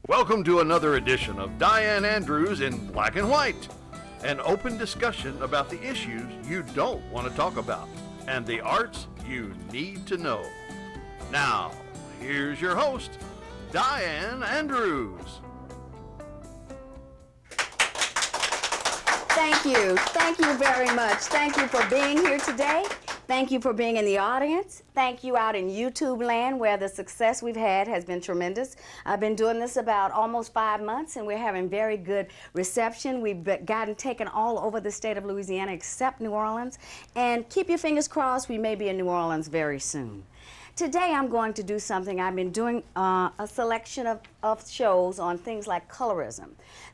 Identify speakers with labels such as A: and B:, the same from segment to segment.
A: Welcome to another edition of Dianne Andrews in Black and White, an open discussion about the issues you don't want to talk about and the arts you need to know. Now, here's your host, Dianne Andrews.
B: Thank you. Thank you very much. Thank you for being here today. Thank you for being in the audience. Thank you out in YouTube land where the success we've had has been tremendous. I've been doing this about almost 5 months and we're having very good reception. We've gotten taken all over the state of Louisiana except New Orleans. And keep your fingers crossed, we may be in New Orleans very soon. Today I'm going to do something. I've been doing a selection of shows on things like colorism.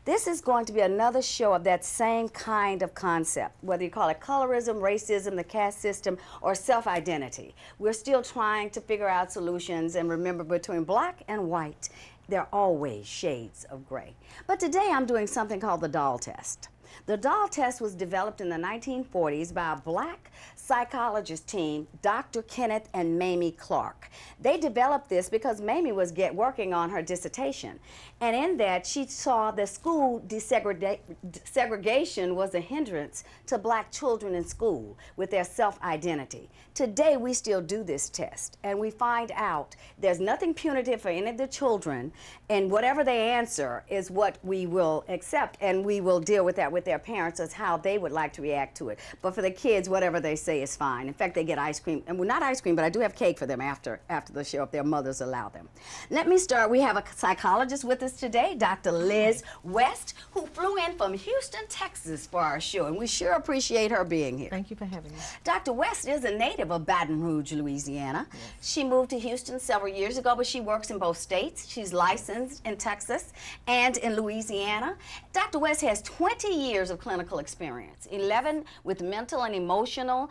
B: This is going to be another show of that same kind of concept, whether you call it colorism, racism, the caste system, or self-identity. We're still trying to figure out solutions, and remember, between black and white, there are always shades of gray. But today I'm doing something called the doll test. The doll test was developed in the 1940s by a black psychologist team, Dr. Kenneth and Mamie Clark. They developed this because Mamie was working on her dissertation. And in that, she saw the school desegregation was a hindrance to black children in school with their self-identity. Today, we still do this test, and we find out there's nothing punitive for any of the children, and whatever they answer is what we will accept, and we will deal with that with their parents as how they would like to react to it. But for the kids, whatever they say is fine. In fact, they get ice cream, and well, not ice cream, but I do have cake for them after the show if their mothers allow them. Let me start. We have a psychologist with us today, Dr. Liz West, who flew in from Houston, Texas for our show, and we sure appreciate her being here.
C: Thank you for having me.
B: Dr. West is a native of Baton Rouge, Louisiana. Yes. She moved to Houston several years ago, but she works in both states. She's licensed in Texas and in Louisiana. Dr. West has 20 years of clinical experience, 11 with mental and emotional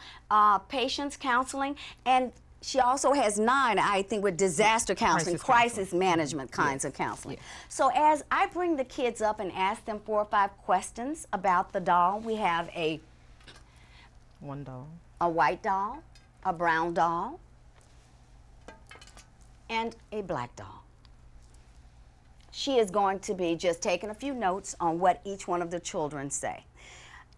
B: patients counseling, and she also has 9, I think, with disaster counseling, crisis management kinds of counseling. Yes. So as I bring the kids up and ask them 4 or 5 questions about the doll, we have
C: one doll,
B: a white doll, a brown doll, and a black doll. She is going to be just taking a few notes on what each one of the children say.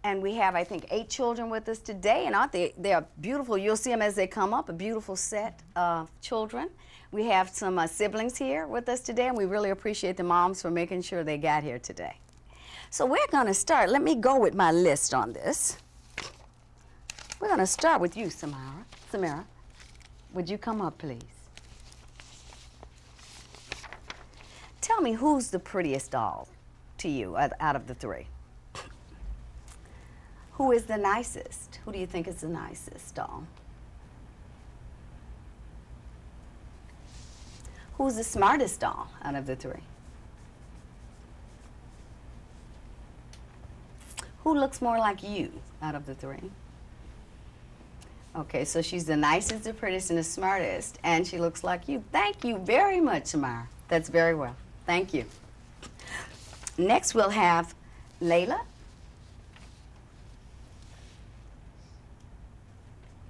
B: And we have, I think, 8 children with us today, and aren't they? They're beautiful. You'll see them as they come up, a beautiful set of children. We have some siblings here with us today, and we really appreciate the moms for making sure they got here today. So we're going to start. Let me go with my list on this. We're going to start with you, Samira. Would you come up, please? Tell me, who's the prettiest doll to you out of the 3? Who is the nicest? Who do you think is the nicest doll? Who's the smartest doll out of the 3? Who looks more like you out of the 3? Okay, so she's the nicest, the prettiest, and the smartest, and she looks like you. Thank you very much, Samira. That's very well. Thank you. Next, we'll have Lailah.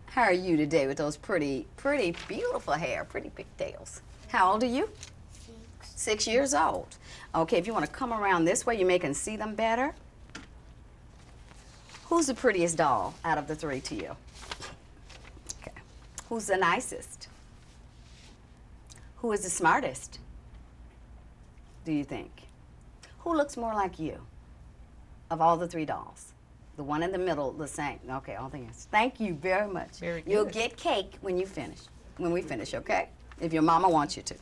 B: How are you today with those pretty, beautiful hair, pretty pigtails? How old are you?
D: 6.
B: 6 years old. Okay, if you want to come around this way, you may can see them better. Who's the prettiest doll out of the 3 to you? Okay. Who's the nicest? Who is the smartest, do you think? Who looks more like you of all the 3 dolls? The one in the middle, the same. Okay, all the answers. Thank you very much.
C: Very good.
B: You'll get cake when we finish, okay? If your mama wants you to.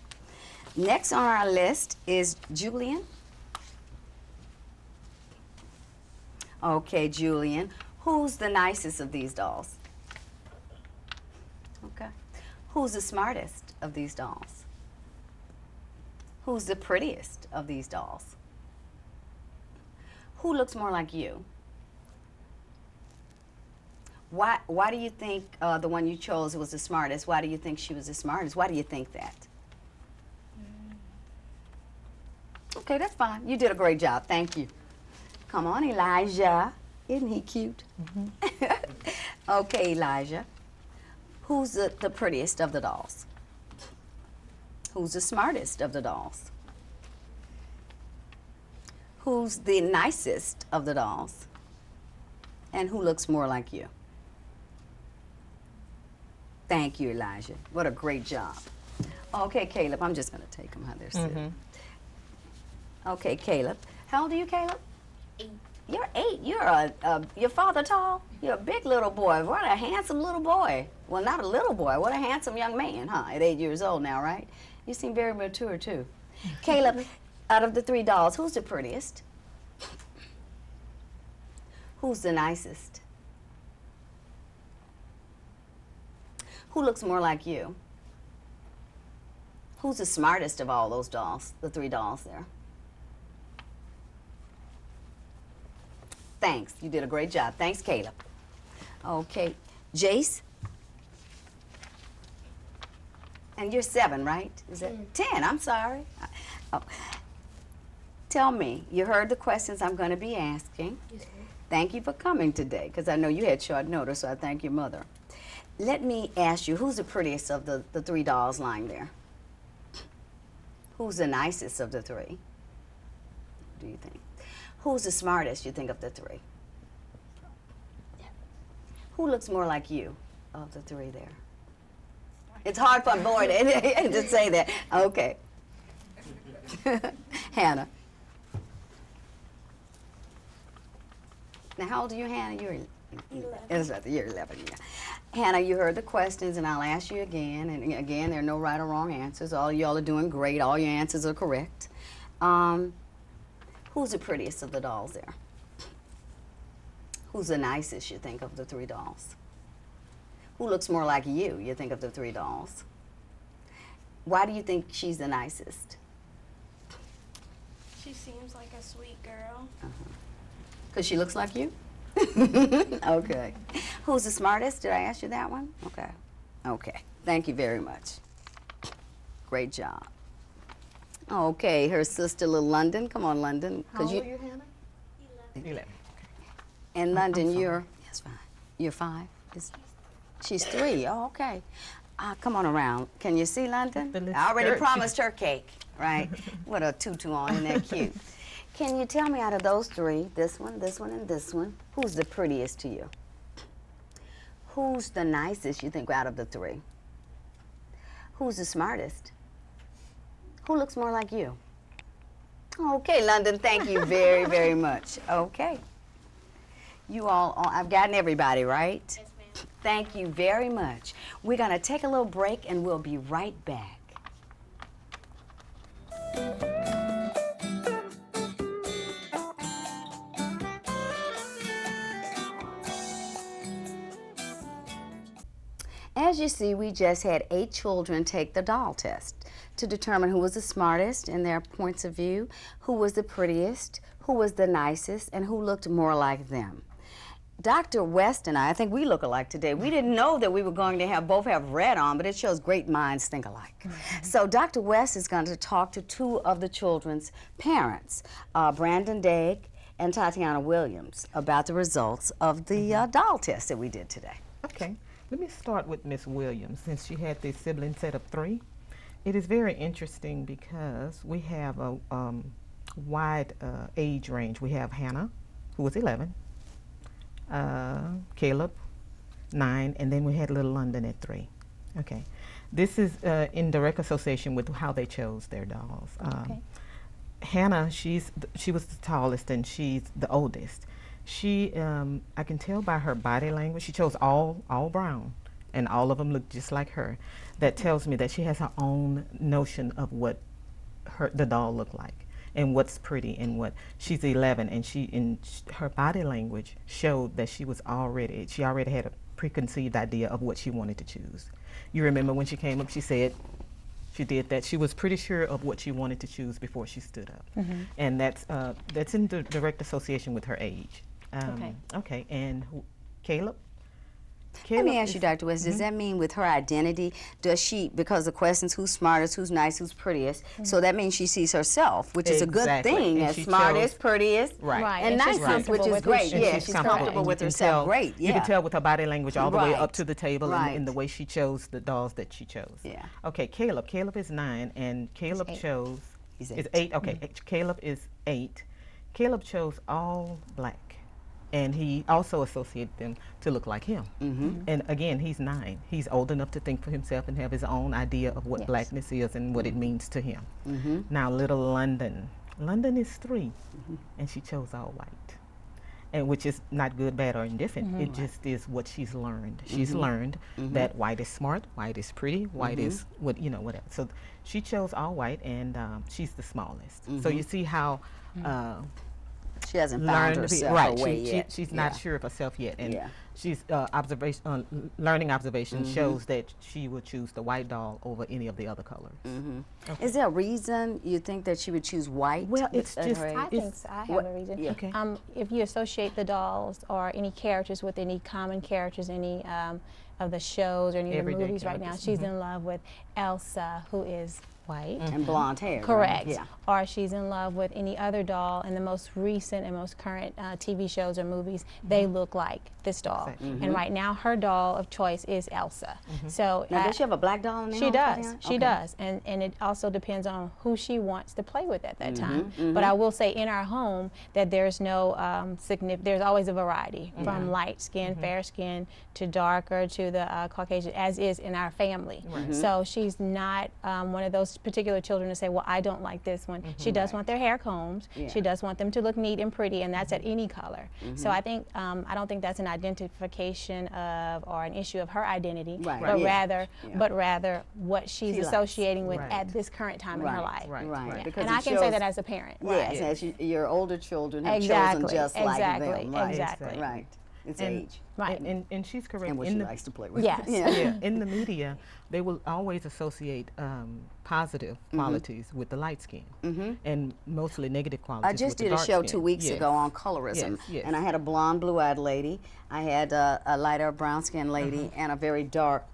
B: Next on our list is Julien. Okay, Julien. Who's the nicest of these dolls? Okay. Who's the smartest of these dolls? Who's the prettiest of these dolls? Who looks more like you? Why do you think the one you chose was the smartest? Why do you think she was the smartest? Why do you think that? Okay, that's fine. You did a great job. Thank you. Come on, Elijah. Isn't he cute? Mm-hmm. Okay, Elijah. Who's the prettiest of the dolls? Who's the smartest of the dolls? Who's the nicest of the dolls? And who looks more like you? Thank you, Elijah. What a great job. Okay, Caleb, I'm just going to take them how they're sitting. Okay, Caleb. How old are you, Caleb?
D: 8.
B: You're 8. You're your father tall? You're a big little boy. What a handsome little boy. Well, not a little boy. What a handsome young man, huh? At 8 years old now, right? You seem very mature, too. Caleb, out of the 3 dolls, who's the prettiest? Who's the nicest? Who looks more like you? Who's the smartest of all those dolls, the 3 dolls there? Thanks. You did a great job. Thanks, Caleb. Okay. Jase? And you're 7, right? Is it 10? I'm sorry. Oh. Tell me, you heard the questions I'm going to be asking.
D: Yes, ma'am.
B: Thank you for coming today, because I know you had short notice, so I thank your mother. Let me ask you, who's the prettiest of the 3 dolls lying there? Who's the nicest of the 3? What do you think? Who's the smartest, you think, of the 3? Who looks more like you of the 3 there? It's hard for a boy to say that. Okay. Hannah. Now, how old are you, Hannah? You're 11. You're 11, yeah. Hannah, you heard the questions, and I'll ask you again. And again, there are no right or wrong answers. All y'all are doing great. All your answers are correct. Who's the prettiest of the dolls there? Who's the nicest, you think, of the 3 dolls? Who looks more like you think, of the 3 dolls? Why do you think she's the nicest?
D: She seems like a sweet girl.
B: Because she looks like you? Okay. Who's the smartest? Did I ask you that one? Okay. Okay. Thank you very much. Great job. Okay, her sister, little Londyn. Come on, Londyn.
C: How old are you, Hannah? 11.
B: And Londyn,
C: sorry.
B: you're, yes, fine. You're 5? She's 3. Oh, okay. Come on around. Can you see Londyn?
C: The little
B: I already
C: skirt.
B: promised her cake, right? What a tutu on, isn't that cute? Can you tell me out of those 3, this one, and this one, who's the prettiest to you? Who's the nicest, you think, out of the 3? Who's the smartest? Who looks more like you? Okay, Londyn, thank you very, very much. Okay. You all, I've gotten everybody, right?
D: Yes, ma'am.
B: Thank you very much. We're going to take a little break, and we'll be right back. As you see, we just had 8 children take the doll test to determine who was the smartest in their points of view, who was the prettiest, who was the nicest, and who looked more like them. Dr. West and I think we look alike today. We didn't know that we were going to both have red on, but it shows great minds think alike. So Dr. West is going to talk to 2 of the children's parents, Brandon Daigre and Tatyana Williams, about the results of the doll test that we did today.
C: Okay. Let me start with Miss Williams, since she had the sibling set of 3. It is very interesting because we have a wide age range. We have Hannah, who was 11, Caleb, 9, and then we had little Londyn at 3. Okay. This is in direct association with how they chose their dolls.
B: Okay.
C: Hannah, she was the tallest and she's the oldest. She, I can tell by her body language, she chose all brown, and all of them look just like her. That tells me that she has her own notion of what the doll looked like, and what's pretty, and what. She's 11, and her body language showed that she already had a preconceived idea of what she wanted to choose. You remember when she came up, she said, she did that. She was pretty sure of what she wanted to choose before she stood up, and that's in direct association with her age. Okay, and Caleb?
B: Let me ask you, Dr. West, does that mean with her identity, does she, because the questions, who's smartest, who's nice, who's prettiest, so that means she sees herself, which is a good thing, as smartest, prettiest, and nicest, which is great. Yeah, she's comfortable with herself. Great, yeah.
C: You can tell with her body language all the way up to the table and the way she chose the dolls that she chose.
B: Yeah.
C: Okay, Caleb. Caleb is 9, and Caleb chose...
B: He's
C: 8. Okay, Caleb is 8. Caleb chose all black, and he also associated them to look like him. And again, he's 9. He's old enough to think for himself and have his own idea of what blackness is and what it means to him. Now, little Londyn. Londyn is 3, and she chose all white, and which is not good, bad, or indifferent. It just is what she's learned. She's learned that white is smart, white is pretty, white is what, you know, whatever. So she chose all white, and she's the smallest. So you see how
B: she hasn't found herself
C: right.
B: her way yet.
C: She's not sure of herself yet, and she's learning observation shows that she would choose the white doll over any of the other colors.
B: Is there a reason you think that she would choose white?
C: Well, it's
B: at
C: just
B: her age?
D: I think so. I have a reason.
B: Yeah.
C: Okay.
D: If you associate the dolls or any characters with any common characters, any of the shows or any of the
C: Everyday
D: movies right now,
C: characters.
D: she's in love with Elsa, who is white.
B: And blonde hair.
D: Correct.
B: Right? Yeah.
D: Or she's in love with any other doll in the most recent and most current TV shows or movies. They look like this doll. And right now, her doll of choice is Elsa. So
B: Now, does she have a black doll in the
D: she
B: home,
D: does.
B: Tatyana?
D: She does. And it also depends on who she wants to play with at that time. But I will say in our home that there's no there's always a variety from light skin, fair skin, to darker, to the Caucasian, as is in our family. So she's not one of those particular children to say, well, I don't like this one. She does want their hair combed. She does want them to look neat and pretty, and that's at any color. So I think, I don't think that's an identification of or an issue of her identity, but rather what she's associating with at this current time in her life.
B: Right.
D: And I can say that as a parent.
B: Yes, as your older children have
D: Exactly.
B: chosen just like them. Right.
D: Exactly.
B: Right. It's
C: And-
B: age.
D: Right.
C: And she's correct.
B: And what
C: in
B: she
C: the,
B: likes to play with.
D: Yes.
C: yeah, in the media, they will always associate positive qualities with the light skin, and mostly negative qualities
B: I just
C: with the
B: did a
C: dark
B: show
C: skin.
B: 2 weeks
C: Yes.
B: ago on colorism,
C: Yes.
B: and I had a blonde, blue-eyed lady. I had a lighter brown-skinned lady and a very dark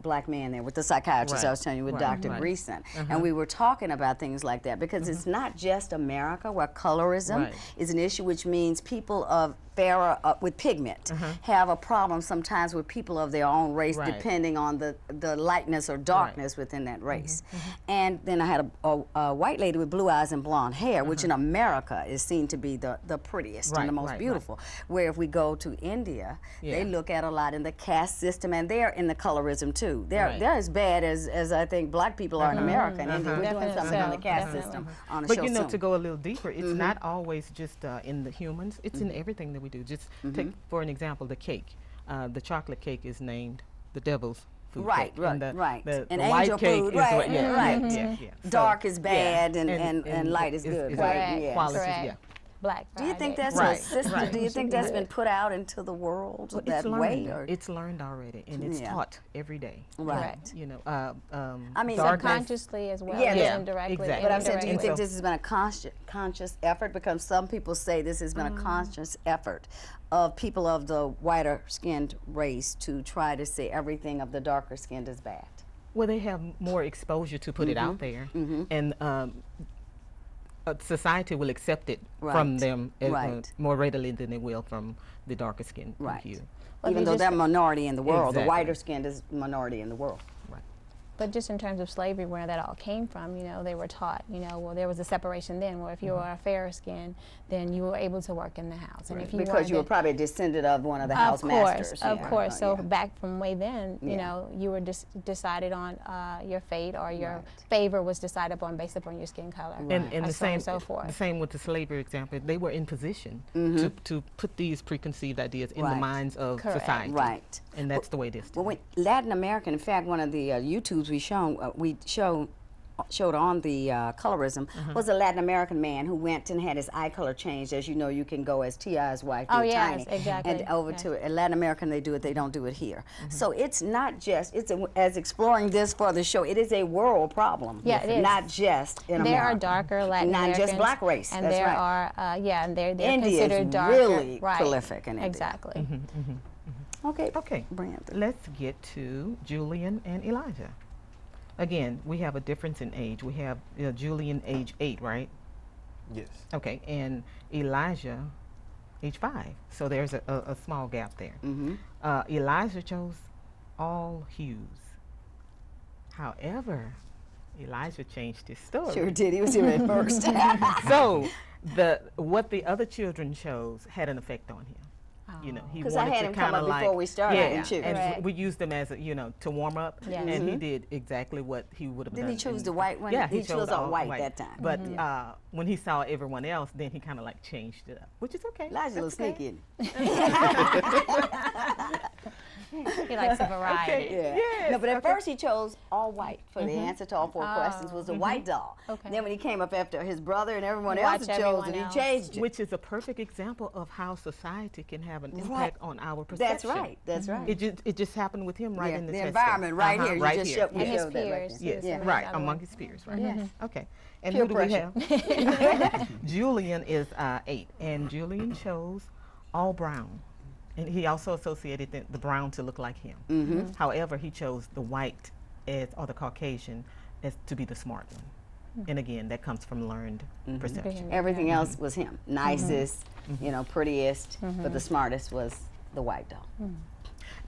B: black man there with the psychiatrist I was telling you, with Dr. Greason. And we were talking about things like that because it's not just America where colorism is an issue, which means people of fairer with pigment have a problem sometimes with people of their own race, depending on the lightness or darkness within that race. And then I had a white lady with blue eyes and blonde hair, which in America is seen to be the prettiest and the most beautiful. Where if we go to India, they look at a lot in the caste system, and they're in the colorism too. They're as bad as I think black people are in America and India. We're doing something on the caste system on the show
C: But you know,
B: soon.
C: to go a little deeper, it's not always just in the humans. It's in everything that we do. Just take, for an example, the cake. The chocolate cake is named the devil's food cake. And the
B: and
C: white
B: angel
C: cake
B: food,
C: is
B: right,
C: what,
B: right.
C: So,
B: Dark is bad and light is good.
D: Correct.
B: Yes.
C: Qualities,
D: Correct. Black
B: Do you think
D: Friday.
B: that's a system? Do you think that's been put out into the world
C: Well,
B: that
C: it's
B: way?
C: learned.
B: Or?
C: It's learned already, and it's taught every day.
B: Right.
C: You know,
B: I mean,
C: darkness-
D: Subconsciously as well
B: Yeah,
D: as
B: yeah.
D: indirectly.
C: Exactly.
B: But I'm saying, do you
C: And
B: think
C: so-
B: this has been a conscious effort? Because some people say this has been a conscious effort of people of the whiter skinned race to try to say everything of the darker skinned is bad.
C: Well, they have more exposure to put it out there, and society will accept it from them more readily than they will from the darker skin hue.
D: Well,
B: Even
D: you
B: though
D: just-
B: they're minority in the world, the
C: Exactly.
B: whiter skinned is minority in the world.
D: But just in terms of slavery, where that all came from, you know, they were taught, you know, well, there was a separation then, where if you were a fairer skin, then you were able to work in the house. And if you
B: Because
D: weren't,
B: you were
D: then-
B: probably a descendant of one of the house masters.
D: Of
B: Yeah.
D: course. So
B: Yeah.
D: back from way then, you know, you were decided on your fate, or your favor was decided upon based upon your skin color,
C: And the
D: so on
C: same,
D: and so forth.
C: the same with the slavery example. They were in position to put these preconceived ideas in the minds of
D: Correct.
C: society.
B: Right.
C: And that's the way it is.
B: Well, when Latin American, in fact, one of the YouTubes we showed on the colorism was a Latin American man who went and had his eye color changed. As you know, you can go as T.I.'s wife,
D: Oh,
B: you're
D: yes,
B: tiny,
D: exactly.
B: and over to Latin American they do it. They don't do it here. So it's not just as exploring this for the show. It is a world problem.
D: Yeah, it is.
B: Not just in
D: There
B: America.
D: are darker Latin
B: not
D: Americans.
B: just black race.
D: And
B: That's
D: there
B: right.
D: are, and they're
B: India is
D: considered darker.
B: really
D: right.
B: prolific in India.
D: Exactly.
B: Okay.
C: Okay,
B: Brandon.
C: let's get to Julien and Elijah. Again, we have a difference in age. We have Julien age 8, right?
E: Yes.
C: Okay, and Elijah age 5. So there's a small gap there. Elijah chose all hues. However, Elijah changed his story.
B: Sure did. He was here at first.
C: So what the other children chose had an effect on him. You know, he
B: Because
C: wanted
B: I had
C: to
B: him come
C: kind
B: up
C: of like
B: before we started, didn't you?
C: and
D: Right.
C: we used him as a, you know, to warm up,
D: Yes.
C: and he did exactly what he would have done.
B: Didn't he choose
C: in-
B: the white one?
C: Yeah,
B: He chose all white that time.
C: But when he saw everyone else, then he kind of like changed it up, which is okay.
B: Elijah's a little
C: That's okay.
B: sneaky.
D: He likes a variety.
C: Okay.
B: Yeah.
C: Yes,
B: No, but at
C: okay.
B: first he chose all white for the answer to all 4 questions was a white doll.
D: Okay.
B: Then when he came up after his brother and everyone
D: He
B: else
D: watched
B: had chosen,
D: everyone
B: he
D: else.
B: changed it.
C: Which is a perfect example of how society can have an
B: Right.
C: impact on our perception.
B: That's right. That's right.
C: It just happened with him right
B: Yeah,
C: in the
B: the
C: testing.
B: environment right here. You
C: right
B: just
C: here.
B: showed, we
D: And his
B: showed that right
D: peers.
B: there.
C: Yes,
B: Yeah.
C: right,
D: Another
C: among
D: one.
C: his peers, right?
B: Yes.
C: Okay. And
B: Peer
C: who do
B: pressure.
C: we have? Julien is 8, and Julien chose all brown. And he also associated the brown to look like him.
B: Mm-hmm.
C: However, he chose the white or the Caucasian as to be the smart one. And again, that comes from learned perception.
B: Everything else was him. Nicest, you know, prettiest, but the smartest was the white doll.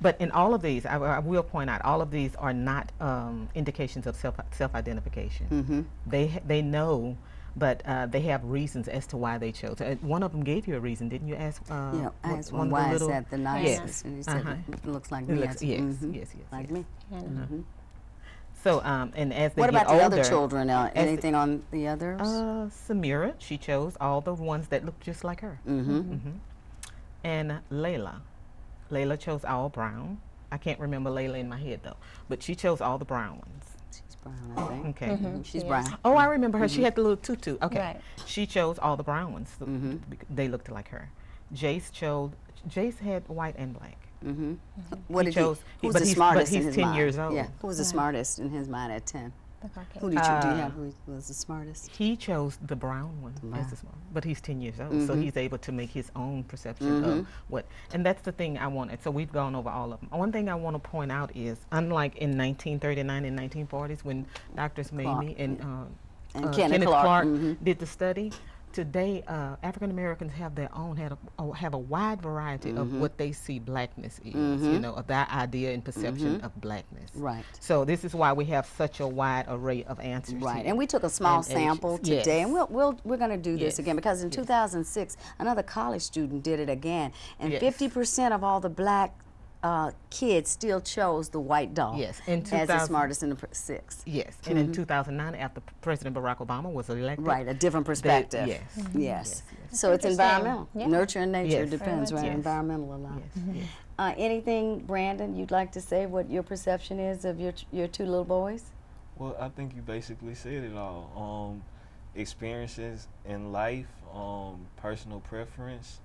C: But in all of these, I will point out, all of these are not indications of self-identification. They know, but they have reasons as to why they chose. One of them gave you a reason, didn't you? Ask.
B: Yeah, I
C: what-
B: asked
C: one
B: one
C: of the
B: why is
C: little-
B: that the nicest?
C: Yes.
B: And he said, it looks like me.
C: It
B: I
C: looks-
B: said,
C: yes,
B: "Mhm,
C: yes, yes,
B: Like
C: yes.
B: me.
C: So, and as they
B: What
C: get
B: about the
C: older,
B: other children?
C: as the-
B: Anything on the others?
C: Samira, she chose all the ones that looked just like her. And Lailah chose all brown. I can't remember Lailah in my head though, but she chose all the brown ones.
B: She's brown, I think.
C: Okay.
B: She's
D: Yes.
B: brown.
C: Oh, I remember her. She had the little tutu. Okay.
D: Right.
C: She chose all the brown ones. So they looked like her. Jase had white and black.
B: What
C: He
B: did
C: chose-
B: he? Who's
C: but
B: the
C: he's-
B: smartest
C: but
B: in
C: he's
B: his
C: 10
B: mind?
C: years old.
B: Yeah. Who was the smartest in his mind at 10?
D: The Caucasian.
B: Who did you do you have? Who was the smartest?
C: He chose the brown one as the small, but he's 10 years old, so he's able to make his own perception of what. And that's the thing I wanted. So we've gone over all of them. One thing I want to point out is, unlike in 1939 and 1940s when Drs. Mamie and
B: Kenneth Clark,
C: did the study, today African Americans have their own have a wide variety of what they see blackness is. You know, of that idea and perception of blackness.
B: Right.
C: So this is why we have such a wide array of answers.
B: Right,
C: here.
B: and we took a small
C: And
B: sample
C: ages.
B: today,
C: Yes.
B: and we're going to do this
C: Yes.
B: again because in 2006, another college student did it again, and
C: Yes.
B: 50% of all the black kids still chose the white doll
C: Yes, in
B: as the
C: 2000
B: smartest in the 6.
C: Yes, and in 2009, after President Barack Obama was elected,
B: Right, a different perspective.
C: yes.
B: Yes.
C: Yes,
B: So it's
D: Interesting.
B: environmental.
D: Yeah.
B: Nurture and nature
C: Yes.
B: depends,
D: Very much
B: right?
C: yes.
B: Environmental a lot.
C: Yes, yes.
B: Anything, Brandon, you'd like to say what your perception is of your 2 little boys?
E: Well, I think you basically said it all. Experiences in life, personal preference,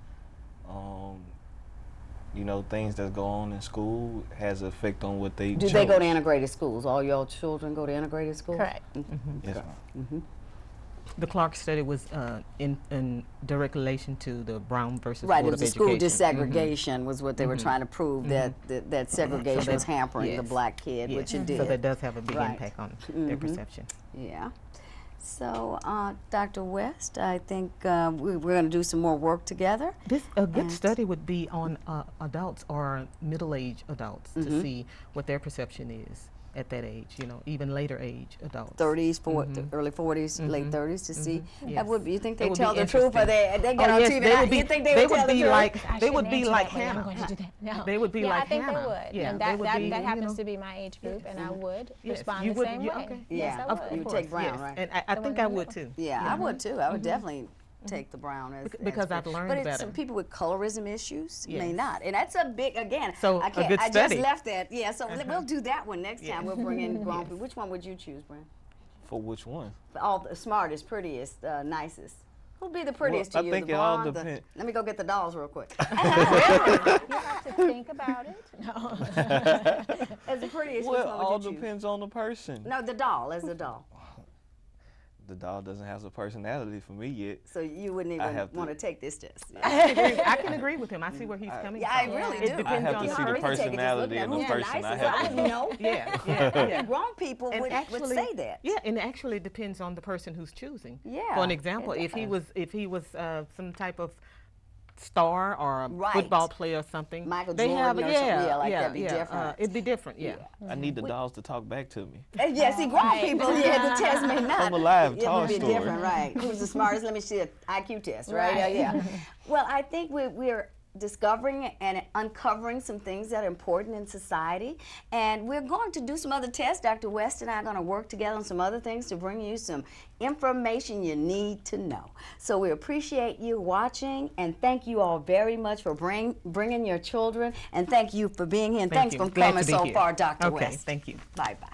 E: you know, things that go on in school has an effect on what they
B: Do
E: chose.
B: they go to integrated schools? All your children go to integrated schools?
D: Correct.
E: Yes, ma'am.
C: The Clark study was in direct relation to the Brown versus
B: Right, it
C: Board
B: was
C: of
B: the school
C: Education.
B: desegregation was what they were trying to prove, that segregation
C: So
B: was
C: that-
B: hampering the
C: yes.
B: black kid,
C: Yes.
B: which it did.
C: So that does have a big
B: Right.
C: impact on their perception.
B: Yeah. So, Dr. West, I think we're going to do some more work together.
C: A good study would be on adults or middle-aged adults to see what their perception is at that age, you know, even later age adults.
B: 30s, early 40s, late 30s to see. That
C: Yes.
B: would be, you think
C: That
B: they
C: would
B: tell
C: be
B: the truth or
C: interesting.
B: they get on
C: yes,
B: TV?
C: they would be,
B: You think they would tell the
C: be
B: truth?
C: like
D: I
C: they would
D: shouldn't
C: be
D: answer
C: like
D: that way. I'm
C: Hannah.
D: going to do that. No.
C: They would be
D: yeah,
C: like
D: I think
C: Hannah.
D: they would.
C: Yeah,
D: and
C: they
D: that,
C: would
D: that,
C: be,
D: that
C: you
D: happens
C: know.
D: to be my age group, and I would
C: Yes,
D: respond
C: you
D: the
C: would-
D: same
C: you-
D: way.
C: okay.
D: Yes,
B: Yeah.
D: I
C: Of
D: would.
B: You would
C: course,
B: take brown,
C: yes.
B: right?
C: And I
D: The
C: think
D: one
C: I
D: in the
C: would
D: middle.
C: too.
B: Yeah, I would too. I would definitely take the brown as
C: Because I've learned
B: but it's
C: better.
B: some people with colorism issues may
C: Yes.
B: not, and that's a big again.
C: So,
B: I
C: a
B: can't.
C: good
B: I
C: study.
B: just left that. Yeah, so we'll do that one next time.
C: Yes.
B: We'll bring in grown people. Which one would you choose, Brent?
E: For which one?
B: All the smartest, prettiest, nicest. Who'd be the prettiest
E: Well,
B: to
E: I
B: you?
E: think
B: the
E: it all
B: blonde,
E: depend-
B: Let me go get the dolls real quick.
D: You have to think about it. No.
B: As the prettiest,
E: Well,
B: which one
E: all
B: would you choose?
E: depends on the person.
B: No, the doll. As the doll.
E: The doll doesn't have a personality for me yet.
B: So you wouldn't
E: I
B: even
E: have to-
B: want to take this test.
C: I can agree with him. I see where he's coming
B: Yeah, I
C: from.
B: really
C: It
B: do.
C: depends
E: I have
C: on
E: to
C: the
E: see the
C: person.
E: personality in the
B: Who's
E: person. I
B: nicest?
E: have
B: I
E: to.
B: didn't know.
C: Yeah.
B: Grown people
C: And
B: would
C: actually,
B: say that.
C: Yeah, and it actually depends on the person who's choosing.
B: Yeah,
C: For an example,
B: it
C: if he was some type of star or a
B: Right.
C: football player or something.
B: Michael
C: they
B: Jordan
C: have,
B: or something, yeah, like that'd be
C: yeah,
B: different.
C: it'd be different, yeah.
E: I need the dolls to talk back to me.
B: Yeah, see, grown
D: Right.
B: people, yeah, the test may not.
E: I'm alive,
B: It
E: tall
B: would be
E: story.
B: different, right? Who's the smartest? Let me see an IQ test, right?
D: Right.
B: Yeah. Well, I think we're discovering and uncovering some things that are important in society, and we're going to do some other tests. Dr. West and I are going to work together on some other things to bring you some information you need to know. So we appreciate you watching, and thank you all very much for bringing your children, and thank you for being here, and
C: Thank
B: thanks
C: you.
B: for
C: Glad
B: coming
C: to be
B: so
C: here.
B: far, Dr.
C: Okay,
B: West.
C: thank you.
B: Bye-bye.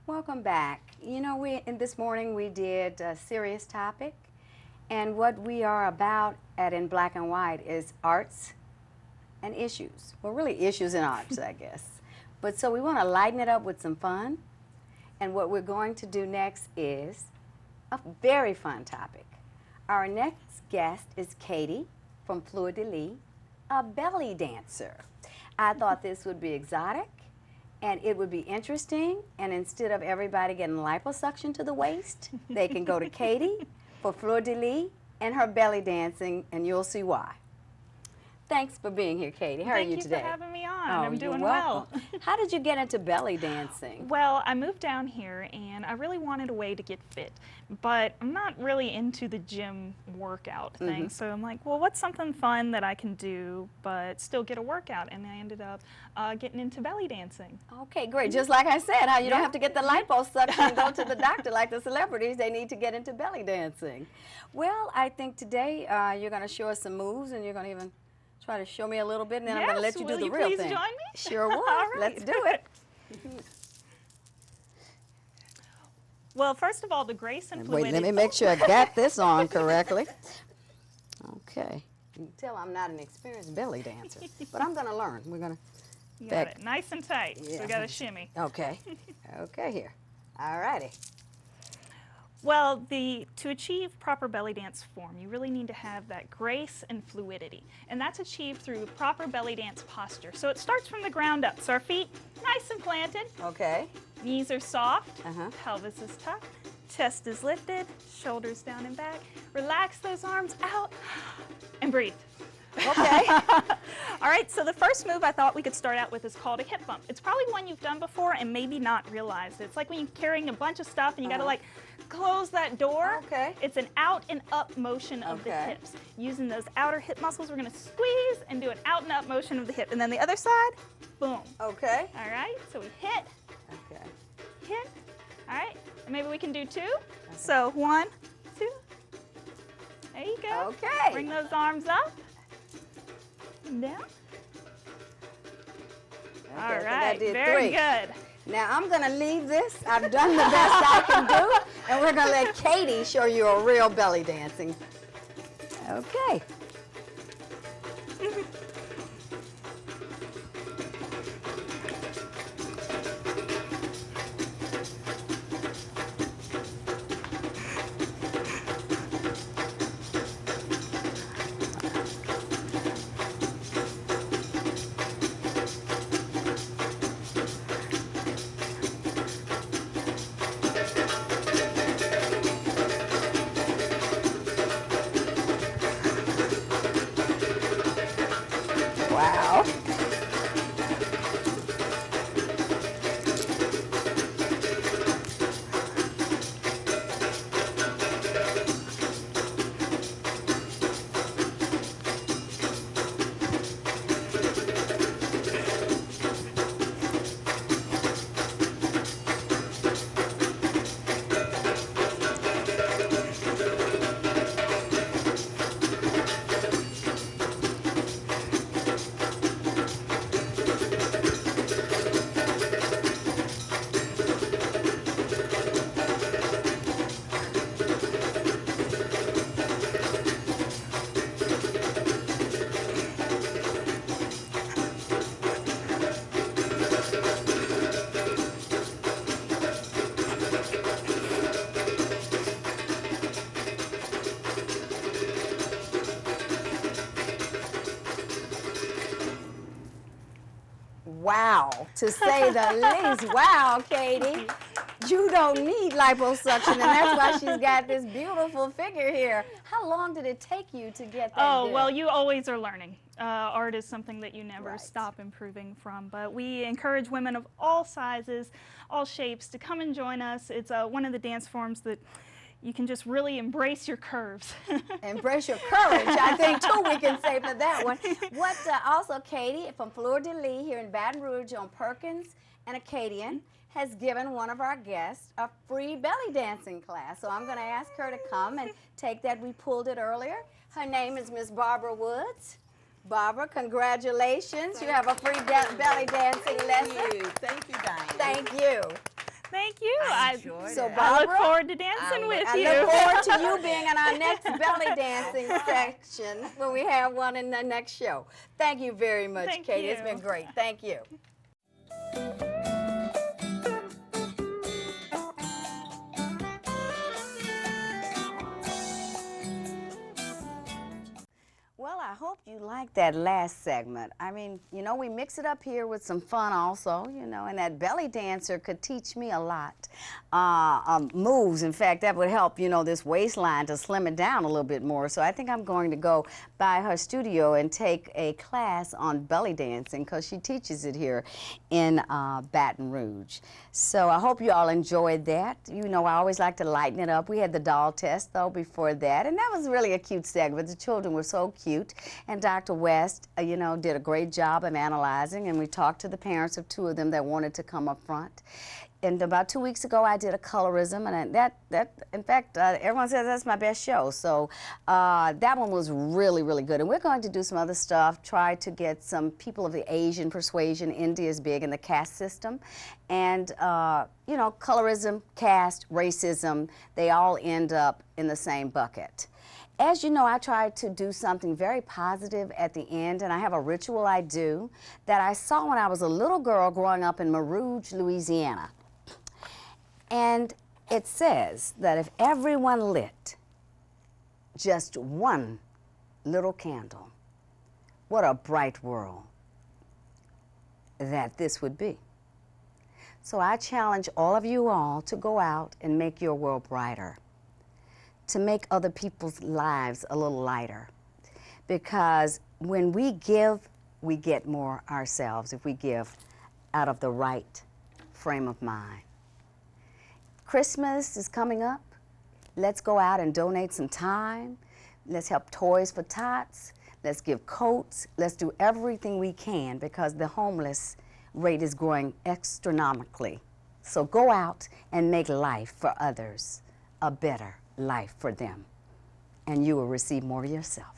B: Welcome back. You know, this morning we did a serious topic, and what we are about at In Black and White is arts and issues. Well, really issues and arts, I guess. But so we want to lighten it up with some fun, and what we're going to do next is a very fun topic. Our next guest is Katie from Fleur de Lis, a belly dancer. I thought this would be exotic, and it would be interesting, and instead of everybody getting liposuction to the waist, they can go to Katie for Fleur de Lis and her belly dancing, and you'll see why. Thanks for being here, Katie. How are you today?
F: Thank you for having me on.
B: Oh,
F: I'm
B: you're
F: doing
B: welcome.
F: well.
B: How did you get into belly dancing?
F: Well, I moved down here and I really wanted a way to get fit, but I'm not really into the gym workout thing. So I'm like, well, what's something fun that I can do but still get a workout? And I ended up getting into belly dancing.
B: Okay, great. Just like I said, how you don't have to get the liposuction and go to the doctor like the celebrities. They need to get into belly dancing. Well, I think today you're going to show us some moves, and you're going to even try to show me a little bit, and then I'm going to let you do the real thing.
F: Will you please join me?
B: Sure will.
F: All right.
B: Let's do it.
F: Well, first of all, the grace and fluidity.
B: Wait, let me make sure I got this on correctly. Okay. You can tell I'm not an experienced belly dancer, but I'm going to learn. We're going to.
F: You got it. Nice and tight.
B: Yeah.
F: So we got to shimmy.
B: Okay. Okay, here. All righty.
F: Well, to achieve proper belly dance form, you really need to have that grace and fluidity. And that's achieved through proper belly dance posture. So it starts from the ground up. So our feet nice and planted.
B: Okay.
F: Knees are soft.
B: Uh-huh.
F: Pelvis is tucked. Chest is lifted. Shoulders down and back. Relax those arms out and breathe.
B: Okay.
F: All right, so the first move I thought we could start out with is called a hip bump. It's probably one you've done before and maybe not realized. It's like when you're carrying a bunch of stuff and you gotta like close that door.
B: Okay.
F: It's an out and up motion of the hips. Using those outer hip muscles, we're gonna squeeze and do an out and up motion of the hip. And then the other side, boom.
B: Okay.
F: All right, so we hit,
B: Okay.
F: hit. All right, and maybe we can do two. So 1, 2. There you go.
B: Okay.
F: Bring those arms up. And down.
B: Okay,
F: All
B: I think I
F: right,
B: did
F: very
B: 3.
F: good.
B: Now I'm going to leave this. I've done the best I can do, and we're going to let Katie show you a real belly dancing. Okay. Wow. wow, to say the least. Wow, Katie. You don't need liposuction, and that's why she's got this beautiful figure here. How long did it take you to get that
F: Oh,
B: good?
F: well, you always are learning. Art is something that you never
B: Right.
F: stop improving from, but we encourage women of all sizes, all shapes to come and join us. It's one of the dance forms that you can just really embrace your curves.
B: Embrace your courage, I think, too, we can say for that one. What, also, Katie from Fleur de Lis here in Baton Rouge on Perkins and Acadian has given one of our guests a free belly dancing class. So I'm going to ask her to come and take that. We pulled it earlier. Her name is Miss Barbara Woods. Barbara, congratulations. You have a free belly dancing lesson.
G: Thank you, Dianne.
B: Thank you.
F: Thank you.
G: I enjoyed
B: So
G: it.
F: I look
B: Barbara,
F: forward to dancing with you.
B: I look forward to you being in our next belly dancing section when we have one in the next show. Thank you very much,
F: Thank
B: Katie.
F: you.
B: It's been great. Thank you. Well, I hope you liked that last segment. I mean, you know, we mix it up here with some fun also, you know, and that belly dancer could teach me a lot. Moves, in fact, that would help, you know, this waistline to slim it down a little bit more. So I think I'm going to go by her studio and take a class on belly dancing because she teaches it here in Baton Rouge. So I hope you all enjoyed that. You know, I always like to lighten it up. We had the doll test, though, before that, and that was really a cute segment. The children were so cute, and Dr. West, you know, did a great job of analyzing, and we talked to the parents of two of them that wanted to come up front. And about 2 weeks ago, I did a colorism, and in fact, everyone says that's my best show. So that one was really, really good. And we're going to do some other stuff, try to get some people of the Asian persuasion. India is big in the caste system. And, you know, colorism, caste, racism, they all end up in the same bucket. As you know, I try to do something very positive at the end, and I have a ritual I do that I saw when I was a little girl growing up in Baton Rouge, Louisiana. And it says that if everyone lit just one little candle, what a bright world that this would be. So I challenge all of you all to go out and make your world brighter, to make other people's lives a little lighter. Because when we give, we get more ourselves if we give out of the right frame of mind. Christmas is coming up. Let's go out and donate some time. Let's help Toys for Tots. Let's give coats. Let's do everything we can because the homeless rate is growing astronomically. So go out and make life for others a better life for them, and you will receive more yourself.